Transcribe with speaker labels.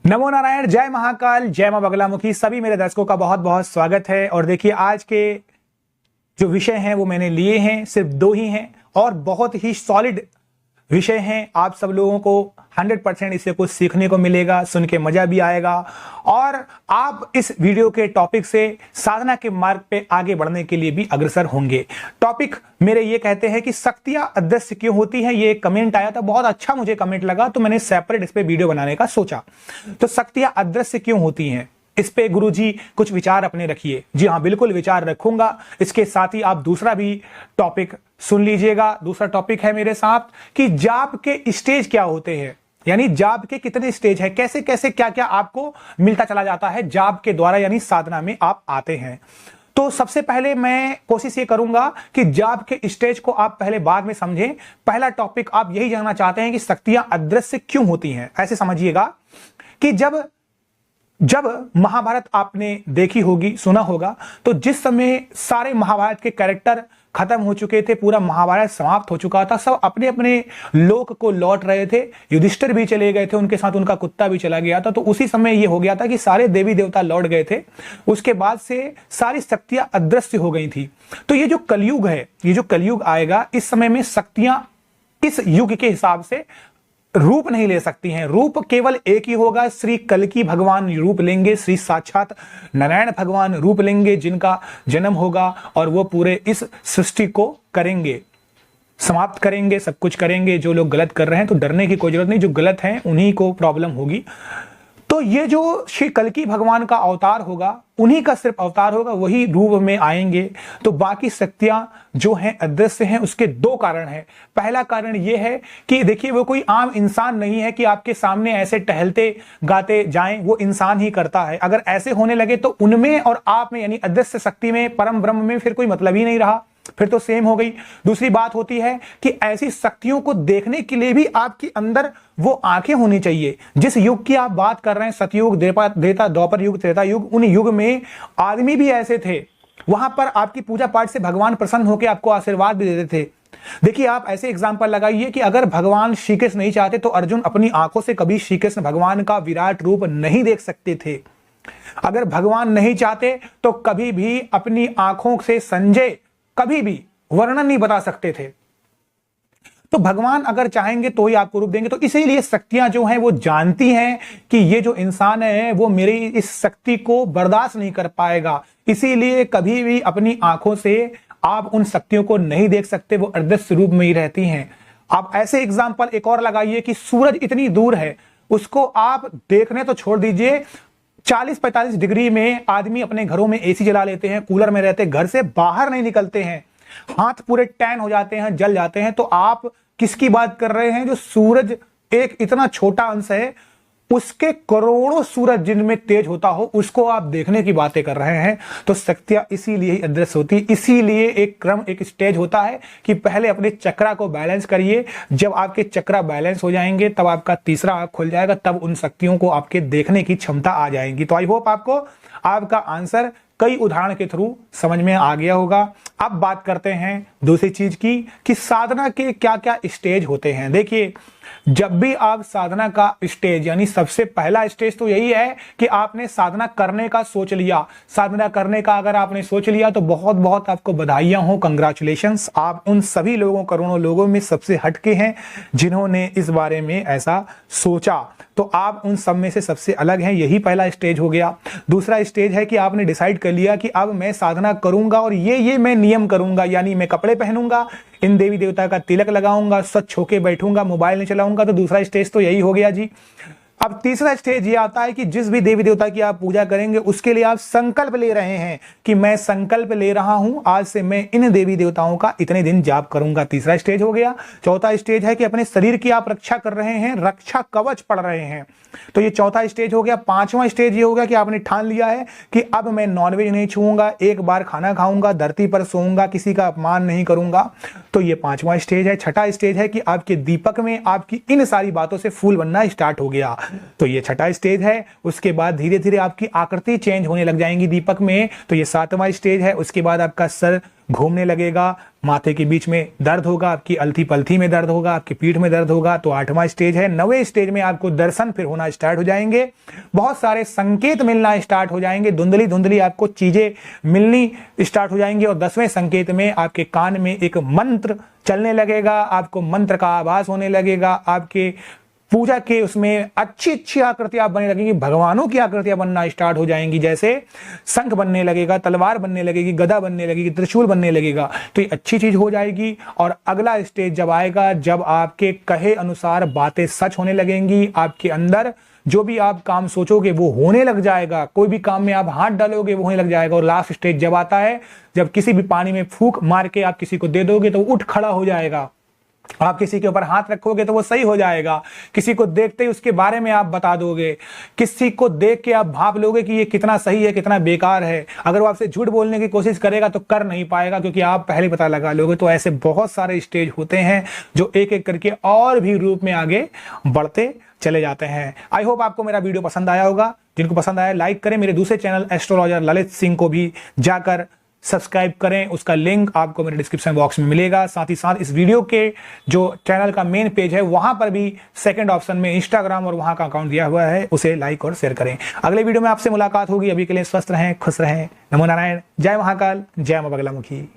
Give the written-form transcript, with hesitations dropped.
Speaker 1: नमो नारायण, जय महाकाल, जय मां बगलामुखी। सभी मेरे दर्शकों का बहुत बहुत स्वागत है। और देखिए, आज के जो विषय हैं वो मैंने लिए हैं, सिर्फ 2 ही हैं और बहुत ही सॉलिड विषय हैं। आप सब लोगों को 100% इससे कुछ सीखने को मिलेगा, सुन के मजा भी आएगा और आप इस वीडियो के टॉपिक से साधना के मार्ग पे आगे बढ़ने के लिए भी अग्रसर होंगे। टॉपिक मेरे ये कहते हैं कि शक्तियां अदृश्य क्यों होती हैं। ये कमेंट आया था, बहुत अच्छा मुझे कमेंट लगा, तो मैंने सेपरेट इस पे वीडियो बनाने का सोचा। तो शक्तियां अदृश्य क्यों होती हैं, इस पे गुरुजी कुछ विचार अपने रखिए। जी हाँ, बिल्कुल विचार रखूंगा। इसके साथ ही आप दूसरा भी टॉपिक सुन लीजिएगा। दूसरा टॉपिक है मेरे साथ कि जाप के स्टेज क्या होते हैं, यानी जाप के कितने स्टेज है, कैसे कैसे क्या क्या आपको मिलता चला जाता है जाप के द्वारा, यानी साधना में आप आते हैं। तो सबसे पहले मैं कोशिश ये करूंगा कि जाप के स्टेज को आप पहले बाद में समझें। पहला टॉपिक आप यही जानना चाहते हैं कि शक्तियां अदृश्य क्यों होती हैं। ऐसे समझिएगा कि जब महाभारत आपने देखी होगी, सुना होगा, तो जिस समय सारे महाभारत के कैरेक्टर खत्म हो चुके थे, पूरा महाभारत समाप्त हो चुका था, सब अपने अपने लोक को लौट रहे थे। युधिष्ठिर भी चले गए थे, उनके साथ उनका कुत्ता भी चला गया था। तो उसी समय ये हो गया था कि सारे देवी देवता लौट गए थे। उसके बाद से सारी शक्तियां अदृश्य हो गई थी। तो ये जो कलयुग है, ये जो कलयुग आएगा, इस समय में शक्तियां इस युग के हिसाब से रूप नहीं ले सकती हैं। रूप केवल एक ही होगा, श्री कल्कि भगवान रूप लेंगे, श्री साक्षात नारायण भगवान रूप लेंगे, जिनका जन्म होगा और वो पूरे इस सृष्टि को करेंगे, समाप्त करेंगे, सब कुछ करेंगे। जो लोग गलत कर रहे हैं तो डरने की कोई जरूरत नहीं, जो गलत हैं उन्हीं को प्रॉब्लम होगी। तो ये जो श्री कल्कि भगवान का अवतार होगा, उन्हीं का सिर्फ अवतार होगा, वही रूप में आएंगे। तो बाकी शक्तियां जो हैं अदृश्य हैं। उसके 2 कारण हैं। पहला कारण ये है कि देखिए, वो कोई आम इंसान नहीं है कि आपके सामने ऐसे टहलते गाते जाएं, वो इंसान ही करता है। अगर ऐसे होने लगे तो उनमें और आप में, यानी अदृश्य शक्ति में, परम ब्रह्म में फिर कोई मतलब ही नहीं रहा, फिर तो सेम हो गई। दूसरी बात होती है कि ऐसी शक्तियों को देखने के लिए भी आपके अंदर वो आंखें होनी चाहिए। जिस युग की आप बात कर रहे हैं, सतयुग, द्वापर युग, त्रेता युग, उन युग में आदमी भी ऐसे थे। वहां पर आपकी पूजा पाठ से भगवान प्रसन्न होकर आपको आशीर्वाद भी देते थे। देखिए, आप ऐसे एग्जाम्पल लगाइए कि अगर भगवान श्री कृष्ण नहीं चाहते तो अर्जुन अपनी आंखों से कभी श्री कृष्ण भगवान का विराट रूप नहीं देख सकते थे। अगर भगवान नहीं चाहते तो कभी भी अपनी आंखों से संजय कभी भी वर्णन नहीं बता सकते थे। तो भगवान अगर चाहेंगे तो ही आपको रूप देंगे। तो इसीलिए शक्तियां जो हैं वो जानती हैं कि ये जो इंसान है वो मेरी इस शक्ति को बर्दाश्त नहीं कर पाएगा, इसीलिए कभी भी अपनी आंखों से आप उन शक्तियों को नहीं देख सकते, वो अदृश्य रूप में ही रहती हैं। आप ऐसे एग्जाम्पल एक और लगाइए कि सूरज इतनी दूर है, उसको आप देखने तो छोड़ दीजिए, 40-45 डिग्री में आदमी अपने घरों में एसी चला लेते हैं, कूलर में रहते हैं, घर से बाहर नहीं निकलते हैं, हाथ पूरे टैन हो जाते हैं, जल जाते हैं। तो आप किसकी बात कर रहे हैं? जो सूरज एक इतना छोटा अंश है, उसके करोड़ों सूरज जिनमें तेज होता हो, उसको आप देखने की बातें कर रहे हैं। तो शक्तियां इसीलिए ही अदृश्य होती है। इसीलिए एक क्रम, एक स्टेज होता है कि पहले अपने चक्रा को बैलेंस करिए। जब आपके चक्रा बैलेंस हो जाएंगे तब आपका तीसरा आंख खुल जाएगा, तब उन शक्तियों को आपके देखने की क्षमता आ जाएगी। तो आई होप आपको आपका आंसर कई उदाहरण के थ्रू समझ में आ गया होगा। अब बात करते हैं दूसरी चीज की कि साधना के क्या क्या स्टेज होते हैं। देखिए, जब भी आप साधना का स्टेज, यानी सबसे पहला स्टेज तो यही है कि आपने साधना करने का सोच लिया। साधना करने का अगर आपने सोच लिया तो बहुत बहुत आपको बधाइयां हो, कंग्रेचुलेशंस। आप उन सभी लोगों, करोड़ों लोगों में सबसे हटके हैं जिन्होंने इस बारे में ऐसा सोचा। तो आप उन सब में से सबसे अलग हैं, यही पहला स्टेज हो गया। दूसरा स्टेज है कि आपने डिसाइड कर लिया कि अब मैं साधना करूंगा और ये मैं नियम करूंगा, यानी मैं कपड़े पहनूंगा, इन देवी देवता का तिलक लगाऊंगा, स्वच्छ होके बैठूंगा, मोबाइल नहीं चलाऊंगा। तो दूसरा स्टेज तो यही हो गया जी। अब तीसरा स्टेज ये आता है कि जिस भी देवी देवता की आप पूजा करेंगे उसके लिए आप संकल्प ले रहे हैं कि मैं संकल्प ले रहा हूं, आज से मैं इन देवी देवताओं का इतने दिन जाप करूंगा। तीसरा स्टेज हो गया। चौथा स्टेज है कि अपने शरीर की आप रक्षा कर रहे हैं, रक्षा कवच पढ़ रहे हैं, तो ये चौथा स्टेज हो गया। पांचवा स्टेज ये हो गया कि आपने ठान लिया है कि अब मैं नॉनवेज नहीं छूऊंगा, एक बार खाना खाऊंगा, धरती पर सोऊंगा, किसी का अपमान नहीं करूंगा। तो ये पांचवा स्टेज है। छठा स्टेज है कि आपके दीपक में आपकी इन सारी बातों से फूल बनना स्टार्ट हो गया। तो ये छठा स्टेज है। उसके बाद धीरे धीरे आपकी आकृति चेंज होने लग जाएंगी दीपक में, तो ये सातवां स्टेज है। उसके बाद आपका सर घूमने लगेगा, माथे के बीच में दर्द होगा, आपकी अलथी पलथी में दर्द होगा, आपकी पीठ में दर्द होगा, तो आठवां स्टेज है। नवें स्टेज में आपको दर्शन फिर होना स्टार्ट हो जाएंगे, बहुत सारे संकेत मिलना स्टार्ट हो जाएंगे, धुंधली धुंधली आपको चीजें मिलनी स्टार्ट हो जाएंगी। और 10वें संकेत में आपके कान में एक मंत्र चलने लगेगा, आपको मंत्र का आभास होने लगेगा, आपके पूजा के उसमें अच्छी अच्छी आकृतियां बनने लगेंगी, भगवानों की आकृतियां बनना स्टार्ट हो जाएंगी, जैसे शंख बनने लगेगा, तलवार बनने लगेगी, गदा बनने लगेगी, त्रिशूल बनने लगेगा, तो ये अच्छी चीज हो जाएगी। और अगला स्टेज जब आएगा, जब आपके कहे अनुसार बातें सच होने लगेंगी, आपके अंदर जो भी आप काम सोचोगे वो होने लग जाएगा, कोई भी काम में आप हाथ डालोगे वो होने लग जाएगा। और लास्ट स्टेज जब आता है, जब किसी भी पानी में फूंक मार के आप किसी को दे दोगे तो वो उठ खड़ा हो जाएगा, आप किसी के ऊपर हाथ रखोगे तो वो सही हो जाएगा, किसी को देखते ही उसके बारे में आप बता दोगे, किसी को देख के आप भाप लोगे कि ये कितना सही है कितना बेकार है। अगर वो आपसे झूठ बोलने की कोशिश करेगा तो कर नहीं पाएगा, क्योंकि आप पहले पता लगा लोगे। तो ऐसे बहुत सारे स्टेज होते हैं जो एक एक करके और भी रूप में आगे बढ़ते चले जाते हैं। आई होप आपको मेरा वीडियो पसंद आया होगा। जिनको पसंद आया लाइक करें, मेरे दूसरे चैनल एस्ट्रोलॉजर ललित सिंह को भी जाकर सब्सक्राइब करें, उसका लिंक आपको मेरे डिस्क्रिप्शन बॉक्स में मिलेगा। साथ ही साथ इस वीडियो के जो चैनल का मेन पेज है वहां पर भी सेकंड ऑप्शन में इंस्टाग्राम और वहां का अकाउंट दिया हुआ है, उसे लाइक और शेयर करें। अगले वीडियो में आपसे मुलाकात होगी, अभी के लिए स्वस्थ रहें, खुश रहें। नमो नारायण, जय महाकाल, जय मां बगलामुखी।